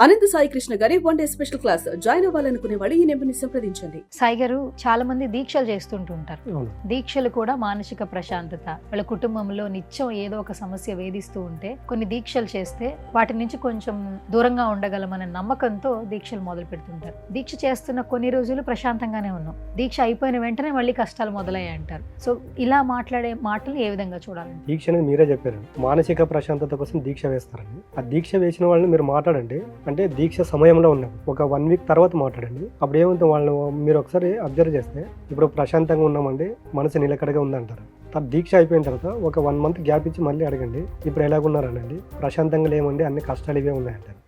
అనంత సాయి కృష్ణ గారి 1 day special class join అవ్వాలనుకునే వాళ్ళు ఈ నెంబర్ని సంప్రదించండి. సాయి గారు చాలా మంది దీక్షలు చేస్తుంటుంటారు. అవును. దీక్షలు కూడా మానసిక ప్రశాంతత, వాళ్ళ కుటుంబంలో నిత్యం ఏదో ఒక సమస్య వేధిస్తూ ఉంటే కొన్ని దీక్షలు చేస్తే వాటి నుంచి కొంచెం దూరంగా ఉండగలమనే నమ్మకంతో దీక్షలు మొదలు పెడుతుంటారు. దీక్ష చేస్తున్న కొన్ని రోజులు ప్రశాంతంగానే ఉన్నాం, దీక్ష అయిపోయిన వెంటనే మళ్ళీ కష్టాలు మొదలయ్యాయి అంటారు. సో ఇలా మాట్లాడే మాటలు ఏ విధంగా చూడాలండి? దీక్ష అనేది మీరే చెప్పారు, మానసిక ప్రశాంతత కోసం దీక్ష వేస్తారని. ఆ దీక్ష వేసిన వాళ్ళని మీరు మాట్లాడండి, అంటే దీక్ష సమయంలో ఉన్నాం ఒక 1 వీక్ తర్వాత మాట్లాడండి. అప్పుడు ఏమవుతుంది, వాళ్ళు మీరు ఒకసారి అబ్జర్వ్ చేస్తే ఇప్పుడు ప్రశాంతంగా ఉన్నామండి, మనసు నిలకడగా ఉందంటారు. దీక్ష అయిపోయిన తర్వాత ఒక 1 మంత్ గ్యాప్ ఇచ్చి మళ్ళీ అడగండి, ఇప్పుడు ఎలాగున్నారనండి, ప్రశాంతంగా లేమండి, అన్ని కష్టాలు ఇవే ఉన్నాయంటారు.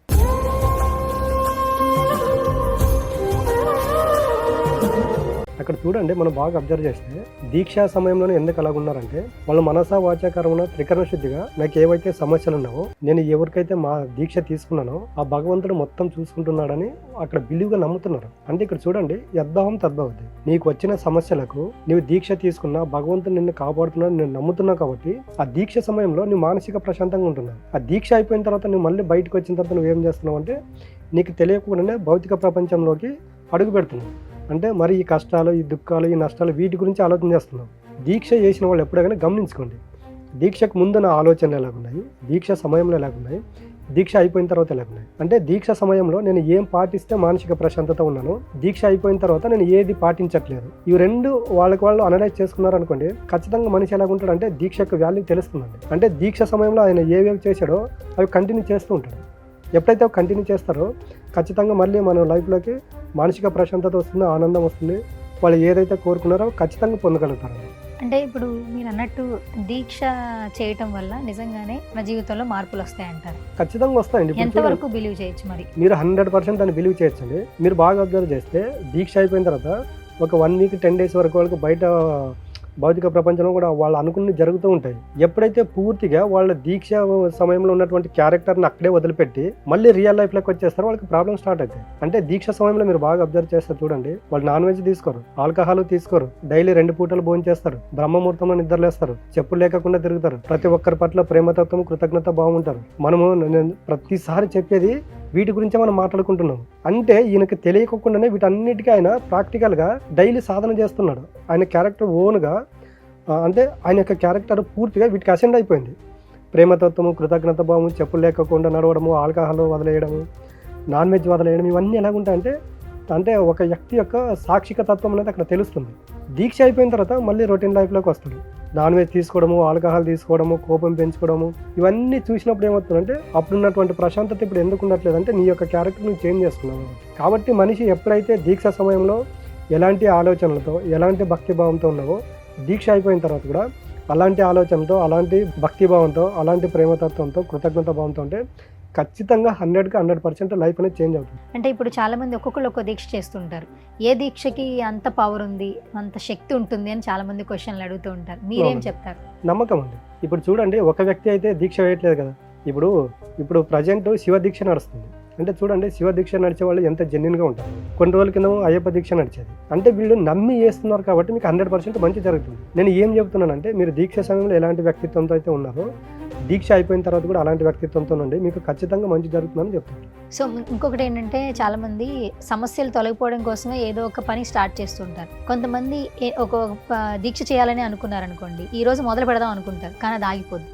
అక్కడ చూడండి, మనం బాగా అబ్జర్వ్ చేస్తే దీక్షా సమయంలోనే ఎందుకు అలాగున్నారంటే వాళ్ళు మనసా వాచాకరమున త్రికరణ శుద్ధిగా నాకు ఏవైతే సమస్యలు ఉన్నావో, నేను ఎవరికైతే మా దీక్ష తీసుకున్నానో ఆ భగవంతుడు మొత్తం చూసుకుంటున్నాడని అక్కడ బిలీవ్గా నమ్ముతున్నారు. అంటే ఇక్కడ చూడండి, యద్భావం తద్భవతి. నీకు వచ్చిన సమస్యలకు నీవు దీక్ష తీసుకున్నా భగవంతుడు నిన్ను కాపాడుతున్నాడు నేను నమ్ముతున్నావు కాబట్టి ఆ దీక్ష సమయంలో నువ్వు మానసిక ప్రశాంతంగా ఉంటున్నావు. ఆ దీక్ష అయిపోయిన తర్వాత నువ్వు మళ్ళీ బయటకు వచ్చిన తర్వాత నువ్వేం చేస్తున్నావు అంటే నీకు తెలియకుండానే భౌతిక ప్రపంచంలోకి అడుగు పెడుతున్నావు. అంటే మరి ఈ కష్టాలు, ఈ దుఃఖాలు, ఈ నష్టాలు వీటి గురించి ఆలోచన చేస్తున్నాం. దీక్ష చేసిన వాళ్ళు ఎప్పుడైనా గమనించుకోండి, దీక్షకు ముందు నా ఆలోచనలు ఎలాగున్నాయి, దీక్ష సమయంలో ఎలాగున్నాయి, దీక్ష అయిపోయిన తర్వాత ఎలాగున్నాయి. అంటే దీక్ష సమయంలో నేను ఏం పాటిస్తే మానసిక ప్రశాంతత ఉన్నాను, దీక్ష అయిపోయిన తర్వాత నేను ఏది పాటించట్లేదు, ఇవి రెండు వాళ్ళకి వాళ్ళు అనలైజ్ చేసుకున్నారు అనుకోండి, ఖచ్చితంగా మనిషి ఎలాగుంటాడు అంటే దీక్షకు వాల్యూ తెలుస్తుందండి. అంటే దీక్ష సమయంలో ఆయన ఏవేవి చేశాడో అవి కంటిన్యూ చేస్తూ ఉంటాడు. ఎప్పుడైతే కంటిన్యూ చేస్తారో ఖచ్చితంగా మళ్ళీ మన లైఫ్లోకి మానసిక ప్రశాంతత వస్తుంది, ఆనందం వస్తుంది, వాళ్ళు ఏదైతే కోరుకున్నారో ఖచ్చితంగా పొందగలుగుతారు. అంటే ఇప్పుడు మీరు అన్నట్టు దీక్ష చేయటం వల్ల నిజంగానే మన జీవితంలో మార్పులు వస్తాయంటారు? ఖచ్చితంగా వస్తాయండి. ఎంతవరకు బిలీవ్ చేయొచ్చు? మరి మీరు 100% దాన్ని బిలీవ్ చేయొచ్చండి. మీరు బాగా అబ్జర్వ్ చేస్తే దీక్ష అయిపోయిన తర్వాత ఒక 1 వీక్ 10 డేస్ వరకు వాళ్ళకి బయట భౌతిక ప్రపంచంలో కూడా వాళ్ళు అనుకున్నవి జరుగుతూ ఉంటాయి. ఎప్పుడైతే పూర్తిగా వాళ్ళ దీక్ష సమయంలో ఉన్నటువంటి క్యారెక్టర్ని అక్కడే వదిలిపెట్టి మళ్ళీ రియల్ లైఫ్లోకి వచ్చేస్తారో వాళ్ళకి ప్రాబ్లమ్ స్టార్ట్ అవుతాయి. అంటే దీక్ష సమయంలో మీరు బాగా అబ్జర్వ్ చేస్తారు చూడండి, వాళ్ళు నాన్ వెజ్ తీసుకోరు, ఆల్కహాల్ తీసుకోరు, డైలీ 2 పూటలు భోజనం చేస్తారు, బ్రహ్మముహూర్తంలో నిద్రలేస్తారు, చెప్పులు లేకుండా తిరుగుతారు, ప్రతి ఒక్కరి పట్ల ప్రేమతత్వం, కృతజ్ఞత బాగుంటారు. మనము నేను ప్రతిసారి చెప్పేది వీటి గురించే మనం మాట్లాడుకుంటున్నాం. అంటే ఈయనకి తెలియకుండానే వీటన్నిటికీ ఆయన ప్రాక్టికల్గా డైలీ సాధన చేస్తున్నాడు. ఆయన క్యారెక్టర్ ఓన్గా, అంటే ఆయన యొక్క క్యారెక్టర్ పూర్తిగా వీటికి అసెండ్ అయిపోయింది. ప్రేమతత్వము, కృతజ్ఞత భావము, చెప్పులు లేకుండా నడవడము, ఆల్కహాల్ వదిలేయడము, నాన్ వెజ్ వదిలేయడం, ఇవన్నీ ఎలాగుంటాయంటే అంటే ఒక వ్యక్తి యొక్క సాక్షిక తత్వం అనేది అక్కడ తెలుస్తుంది. దీక్ష అయిపోయిన తర్వాత మళ్ళీ రొటీన్ లైఫ్లోకి వస్తాడు. నాన్ వెజ్ తీసుకోవడము, ఆల్కహాల్ తీసుకోవడము, కోపం పెంచుకోవడము, ఇవన్నీ చూసినప్పుడు ఏమవుతుందంటే అప్పుడున్నటువంటి ప్రశాంతత ఇప్పుడు ఎందుకు ఉండట్లేదంటే నీ యొక్క క్యారెక్టర్ నువ్వు చేంజ్ చేసుకున్నావు. కాబట్టి మనిషి ఎప్పుడైతే దీక్ష సమయంలో ఎలాంటి ఆలోచనలతో, ఎలాంటి భక్తిభావంతో ఉన్నావో, దీక్ష అయిపోయిన తర్వాత కూడా అలాంటి ఆలోచనతో, అలాంటి భక్తిభావంతో, అలాంటి ప్రేమతత్వంతో, కృతజ్ఞత భావంతో ఉంటే ఖచ్చితంగా 100% లైఫ్ అనేది చేంజ్ అవుతుంది. అంటే ఇప్పుడు చాలా మంది ఒక్కొక్కరు ఒక్కో దీక్ష చేస్తుంటారు. ఏ దీక్షకి అంత పవర్ ఉంది, అంత శక్తి ఉంటుంది అని చాలా మంది క్వశ్చన్లు అడుగుతూ ఉంటారు. మీరేం చెప్తారు? నమ్మకం అండి. ఇప్పుడు చూడండి, ఒక వ్యక్తి అయితే దీక్ష వేయట్లేదు కదా. ఇప్పుడు ప్రజెంట్ శివ దీక్ష నడుస్తుంది. అంటే చూడండి, శివ దీక్ష నడిచే వాళ్ళు ఎంత జెన్యున్గా ఉంటారు. కొన్ని రోజుల కింద అయ్యప్ప దీక్ష నడిచేది. అంటే వీళ్ళు నమ్మి చేస్తున్నారు కాబట్టి మీకు 100% మంచి జరుగుతుంది. నేను ఏం చెప్తున్నానంటే మీరు దీక్ష సమయంలో ఎలాంటి వ్యక్తిత్వంతో అయితే ఉన్నారో దీక్ష అయిపోయిన తర్వాత కూడా అలాంటి వ్యక్తిత్వంతో నుండి మీకు ఖచ్చితంగా మంచి జరుగుతుందని చెప్తున్నాను. సో ఇంకొకటి ఏంటంటే చాలా మంది సమస్యలు తొలగిపోవడం కోసమే ఏదో ఒక పని స్టార్ట్ చేస్తుంటారు. కొంతమంది ఒక దీక్ష చేయాలని అనుకున్నారనుకోండి, ఈ రోజు మొదలు పెడదాం అనుకుంటారు, కానీ అది ఆగిపోద్ది.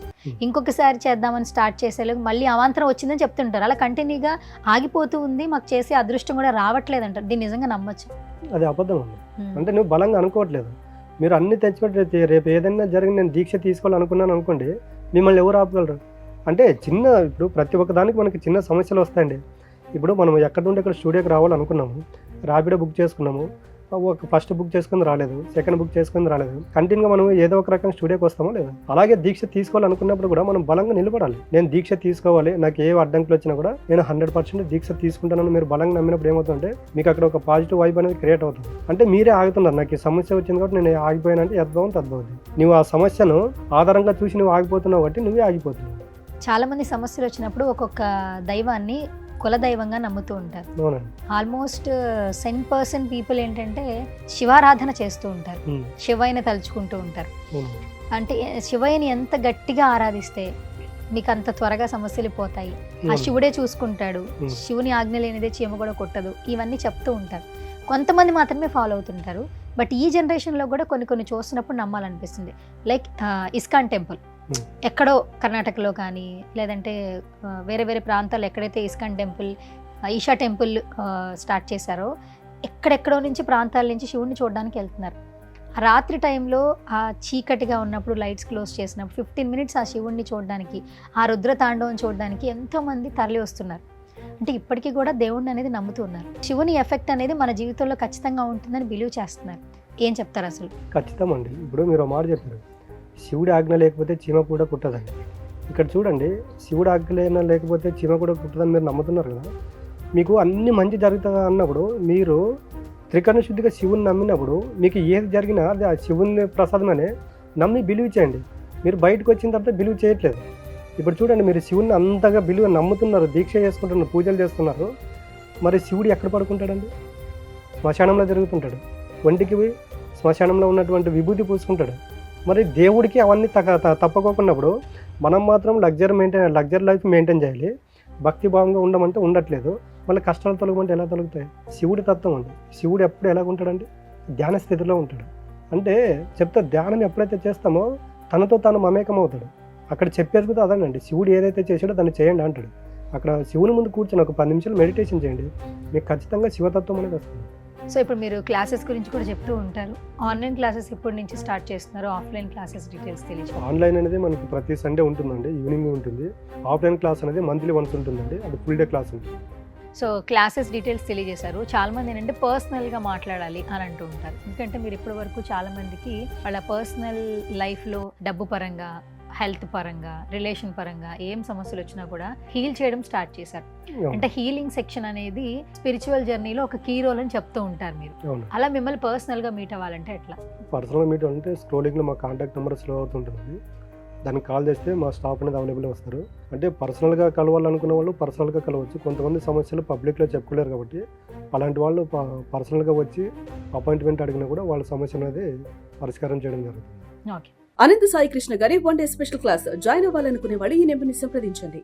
ఇంకొకసారి చేద్దామని స్టార్ట్ చేసేలోకి మళ్ళీ అవాంతరం వచ్చిందని చెప్తుంటారు. అలా కంటిన్యూగా ఆగిపోతూ ఉంది, మాకు చేసే అదృష్టం కూడా రావట్లేదు అంటారు. దీన్ని నిజంగా నమ్మచ్చు? అది అబద్ధం అండి. అంటే నువ్వు బలంగా అనుకోవట్లేదు. మీరు అన్ని తెచ్చిపెట్టి రేపు ఏదైనా జరిగి నేను దీక్ష తీసుకోవాలనుకున్నాను అనుకోండి, మిమ్మల్ని ఎవరు ఆపగలరు? అంటే ఇప్పుడు ప్రతి ఒక్క దానికి మనకి చిన్న సమస్యలు వస్తాయండి. ఇప్పుడు మనం ఎక్కడి నుండి ఇక్కడ స్టూడియోకి రావాలనుకున్నాము, ర్యాపిడో బుక్ చేసుకున్నాము, ఒక ఫస్ట్ బుక్ చేసుకుని రాలేదు, సెకండ్ బుక్ చేసుకుని రాలేదు, కంటిన్యూగా మనం ఏదో ఒక రకంగా స్టూడియోకి వస్తామో లేదా? అలాగే దీక్ష తీసుకోవాలనుకున్నప్పుడు కూడా మనం బలంగా నిలబడాలి. నేను దీక్ష తీసుకోవాలి, నాకు ఏ అడ్డంకులు వచ్చినా కూడా నేను 100% దీక్ష తీసుకుంటానని మీరు బలంగా నమ్మినప్పుడు ఏమవుతుందంటే మీకు అక్కడ ఒక పాజిటివ్ వైబ్ అనేది క్రియేట్ అవుతుంది. అంటే మీరే ఆగుతున్నారు, నాకు ఈ సమస్య వచ్చింది కాబట్టి నేను ఆగిపోయానంటే యద్భావం తద్భవతి. నువ్వు ఆ సమస్యను ఆధారంగా చూసి నువ్వు ఆగిపోతున్నావు కాబట్టి నువ్వే ఆగిపోతున్నావు. చాలా మంది సమస్యలు వచ్చినప్పుడు ఒక్కొక్క దైవాన్ని కులదైవంగా నమ్ముతూ ఉంటారు. ఆల్మోస్ట్ 10% పీపుల్ ఏంటంటే శివారాధన చేస్తూ ఉంటారు, శివయ్యని తలుచుకుంటూ ఉంటారు. అంటే శివయ్యని ఎంత గట్టిగా ఆరాధిస్తే మీకు అంత త్వరగా సమస్యలు పోతాయి, ఆ శివుడే చూసుకుంటాడు, శివుని ఆజ్ఞ లేనిదే చీమ కూడా కొట్టదు, ఇవన్నీ చెప్తూ ఉంటారు. కొంతమంది మాత్రమే ఫాలో అవుతుంటారు. బట్ ఈ జనరేషన్లో కూడా కొన్ని చూస్తున్నప్పుడు నమ్మాలనిపిస్తుంది. లైక్ ఇస్కాన్ టెంపుల్ ఎక్కడో కర్ణాటకలో కానీ లేదంటే వేరే వేరే ప్రాంతాల్లో ఎక్కడైతే ISKCON temple, Isha temple start చేశారో ఎక్కడెక్కడో నుంచి ప్రాంతాల నుంచి శివుడిని చూడడానికి వెళ్తున్నారు. రాత్రి టైంలో ఆ చీకటిగా ఉన్నప్పుడు లైట్స్ క్లోజ్ చేసినప్పుడు 15 minutes ఆ శివుడిని చూడడానికి, ఆ రుద్ర తాండవం చూడడానికి ఎంతోమంది తరలి వస్తున్నారు. అంటే ఇప్పటికీ కూడా దేవుడిని అనేది నమ్ముతూ ఉన్నారు. శివుని ఎఫెక్ట్ అనేది మన జీవితంలో ఖచ్చితంగా ఉంటుందని బిలీవ్ చేస్తున్నారు. ఏం చెప్తారు అసలు? ఖచ్చితంగా అండి. ఇప్పుడు మీరు మాట చెప్పారు, శివుడి ఆజ్ఞ లేకపోతే చీమ కూడా కుట్టదండి. ఇక్కడ చూడండి, శివుడి ఆజ్ఞ లేకపోతే చీమ కూడా కుట్టదని మీరు నమ్ముతున్నారు కదా. మీకు అన్ని మంచి జరుగుతుంది అన్నప్పుడు, మీరు త్రికరణ శుద్ధిగా శివుని నమ్మినప్పుడు మీకు ఏది జరిగినా అది ఆ శివుని ప్రసాదమనే నమ్మి బిలీవ్ చేయండి. మీరు బయటకు వచ్చిన తర్వాత బిలీవ్ చేయట్లేదు. ఇప్పుడు చూడండి, మీరు శివుని అంతగా బిలీవ్ నమ్ముతున్నారు, దీక్ష చేసుకుంటున్నారు, పూజలు చేస్తున్నారు. మరి శివుడు ఎక్కడ పడుకుంటాడండి? శ్మశానంలో తిరుగుతుంటాడు. ఒంటికి శ్మశానంలో ఉన్నటువంటి విభూతి పూసుకుంటాడు. మరి దేవుడికి అవన్నీ తప్పకోకున్నప్పుడు మనం మాత్రం లగ్జరీ లైఫ్ మెయింటైన్ చేయాలి. భక్తి భావంగా ఉండమంటే ఉండట్లేదు. మళ్ళీ కష్టాలు తొలగమంటే ఎలా తొలగుతాయి? శివుడి తత్వం అండి. శివుడు ఎప్పుడు ఎలా ఉంటాడండి? ధ్యాన స్థితిలో ఉంటాడు. అంటే ధ్యానం ఎప్పుడైతే చేస్తామో తనతో తాను మమేకం అవుతాడు. అక్కడ చెప్పేది కూడా అదేనండి, శివుడు ఏదైతే చేసాడో దాన్ని చేయండి అంటాడు. అక్కడ శివుని ముందు కూర్చొని ఒక 10 నిమిషాలు మెడిటేషన్ చేయండి, మీకు ఖచ్చితంగా శివతత్వం అనేది వస్తుంది. సో ఇప్పుడు మీరు క్లాసెస్ గురించి కూడా చెప్తూ ఉంటారు. ఆన్లైన్ క్లాసెస్ ఇప్పటి నుంచి స్టార్ట్ చేస్తున్నారు, ఆఫ్లైన్ క్లాసెస్ డీటెయిల్స్ తెలియదు. ఆన్లైన్ అనేది మనకి ప్రతి సండే ఉంటుందండి, ఈవినింగ్ ఉంటుంది. ఆఫ్లైన్ క్లాస్ అనేది మంత్లీ వన్స్ ఉంటుందండి, అది ఫుల్ డే క్లాస్ ఉంటుంది. సో క్లాసెస్ డీటెయిల్స్ తెలియజేశారు. చాలామంది ఏంటంటే పర్సనల్గా మాట్లాడాలి అని అంటూ ఉంటారు. ఎందుకంటే మీరు ఇప్పటి వరకు చాలామందికి వాళ్ళ పర్సనల్ లైఫ్లో డబ్బు పరంగా, హెల్త్ పరంగా, రిలేషన్ పరంగా ఏం సమస్యలు వచ్చినా కూడా హీల్ చేయడం స్టార్ట్ చేశారు. అంటే హీలింగ్ సెక్షన్ అనేది స్పిరిచువల్ జర్నీలో ఒక కీ రోల్ అని చెప్తూ ఉంటారు మీరు. అలా మిమ్మల్ని పర్సనల్గా మీట్ అవ్వాలంటే ఎట్లా? పర్సనల్గా మీట్ అంటే స్క్రోలింగ్లో మా కాంటాక్ట్ నెంబర్ స్లో అవుతుంటుంది, దానికి కాల్ చేస్తే మా స్టాఫ్ అనేది అవైలబుల్ వస్తారు. అంటే పర్సనల్గా కలవాలనుకున్న వాళ్ళు పర్సనల్గా కలవచ్చు. కొంతమంది సమస్యలు పబ్లిక్లో చెప్పుకోలేరు కాబట్టి అలాంటి వాళ్ళు పర్సనల్గా వచ్చి అపాయింట్మెంట్ అడిగినా కూడా వాళ్ళ సమస్య అనేది పరిష్కారం చేయడం జరుగుతుంది. అనంత సాయి కృష్ణ గరీబ్ one day special class join అవ్వాలనుకునే వాళ్ళు ఈ నెంబర్ని సంప్రదించండి.